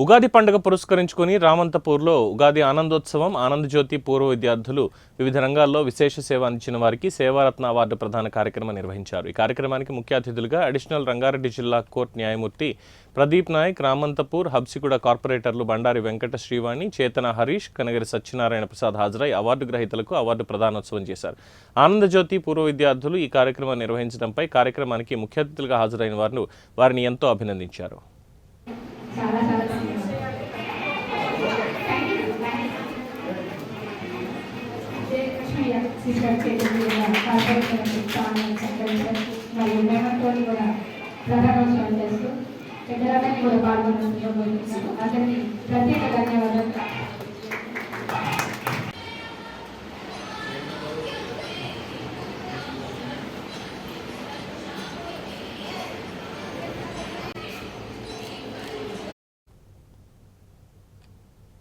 ఉగాది పండుగ పురస్కరించుకుని రామంతపూర్లో ఉగాది ఆనందోత్సవం ఆనందజ్యోతి పూర్వ విద్యార్థులు వివిధ రంగాల్లో విశేష సేవ అందించిన వారికి సేవారత్న అవార్డు ప్రదాన కార్యక్రమం నిర్వహించారు. ఈ కార్యక్రమానికి ముఖ్య అతిథులుగా అడిషనల్ రంగారెడ్డి జిల్లా కోర్టు న్యాయమూర్తి ప్రదీప్ నాయక్, రామంతపూర్ హబ్సిగూడ కార్పొరేటర్లు బండారి వెంకట శ్రీవాణి, చేతన హరీష్, కనగరి సత్యనారాయణ ప్రసాద్ హాజరై అవార్డు గ్రహీతలకు అవార్డు ప్రదానోత్సవం చేశారు. ఆనందజ్యోతి పూర్వ విద్యార్థులు ఈ కార్యక్రమం నిర్వహించడంపై కార్యక్రమానికి ముఖ్య అతిథులుగా హాజరైన వారిని ఎంతో అభినందించారు. ప్రధానోత్సవం చేస్తూ పెద్దలందరినీ కూడా పాల్గొనడం అందరికీ ప్రత్యేక ధన్యవాదాలు.